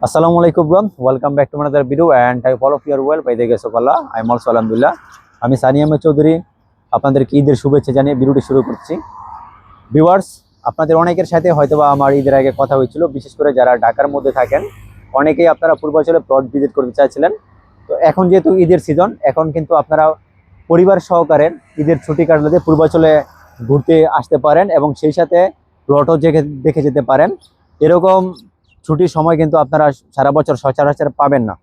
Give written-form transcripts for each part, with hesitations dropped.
Assalamu alaikum bro. Welcome back to another video and I hope all of you are well by the grace of Allah. I am also alhamdulillah. আমি সানি আহমেদ চৌধুরী আপনাদেরকে ঈদের শুভেচ্ছা জানিয়ে ভিডিওটি শুরু করছি। Viewers, আপনাদের অনেকের সাথে হয়তোবা আমার ঈদের আগে কথা হয়েছিল, বিশেষ করে যারা ঢাকার মধ্যে থাকেন অনেকেই আপনারা পূর্বাচলে প্লট ভিজিট করতে চাইছিলেন। তো এখন যেহেতু ঈদের সিজন, এখন কিন্তু আপনারা পরিবার সহকারে ঈদের ছুটি কাটাতে পূর্বাচলে ঘুরতে আসতে পারেন এবং সেই সাথে প্লটও দেখে যেতে পারেন। এরকম ছুটির সময় কিন্তু আপনারা সারা বছর সচরাচর পাবেন না।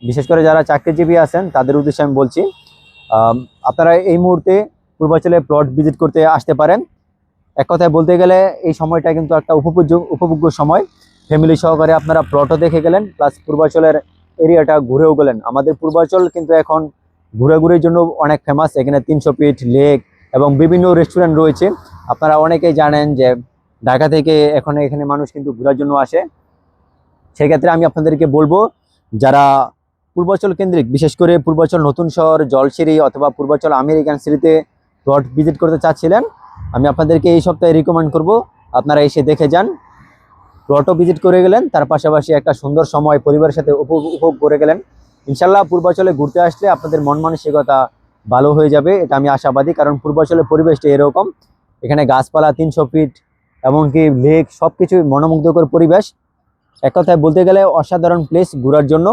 বিশেষ করে যারা চাকরিজীবী আছেন তাদের উদ্দেশ্যে আমি বলছি, আপনারা এই মুহূর্তে পূর্বাচলে প্লট ভিজিট করতে আসতে পারেন। এক কথায় বলতে গেলে এই সময়টা কিন্তু একটা উপভোগ্য সময়। ফ্যামিলি সহকারে আপনারা প্লটও দেখে গেলেন, প্লাস পূর্বাচলের এরিয়াটা ঘুরেও গেলেন। আমাদের পূর্বাচল কিন্তু এখন ঘোরাঘুরির জন্য অনেক ফেমাস। এখানে 300 ফিট লেক এবং বিভিন্ন রেস্টুরেন্ট রয়েছে। আপনারা অনেকেই জানেন যে ঢাকা থেকে এখানে মানুষ কিন্তু ঘোরার জন্য আসে। সেক্ষেত্রে আমি আপনাদেরকে বলবো, যারা পূর্বাচল কেন্দ্রিক, বিশেষ করে পূর্বাচল নতুন শহর, জলসিঁড়ি অথবা পূর্বাচল আমেরিকান সিটিতে প্লট ভিজিট করতে চাচ্ছিলেন, আমি আপনাদেরকে এই সপ্তাহে রিকমেন্ড করব আপনারা এসে দেখে যান। প্লটও ভিজিট করে গেলেন, তার পাশাপাশি একটা সুন্দর সময় পরিবারের সাথে উপভোগ করে গেলেন। ইনশাল্লাহ পূর্বাচলে ঘুরতে আসলে আপনাদের মন মানসিকতা ভালো হয়ে যাবে, এটা আমি আশাবাদী। কারণ পূর্বাচলের পরিবেশটা এরকম, এখানে গাছপালা 300 ফিট এমনকি লেক, সব কিছুই মনোমুগ্ধকর পরিবেশ। এক কথায় বলতে গেলে অসাধারণ প্লেস ঘোরার জন্য।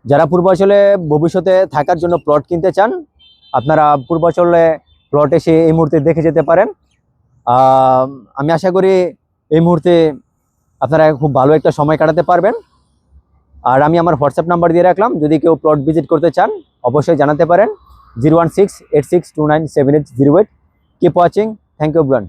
যারা পূর্বাচলে ভবিষ্যতে থাকার জন্য প্লট কিনতে চান, আপনারা পূর্বাচলে প্লট এসে এই মুহূর্তে দেখে যেতে পারেন। আমি আশা করি এই মুহূর্তে আপনারা খুব ভালো একটা সময় কাটাতে পারবেন। আর আমি আমার হোয়াটসঅ্যাপ নাম্বার দিয়ে রাখলাম, যদি কেউ প্লট ভিজিট করতে চান অবশ্যই জানাতে পারেন। 01686297808। Keep watching, thank you bran.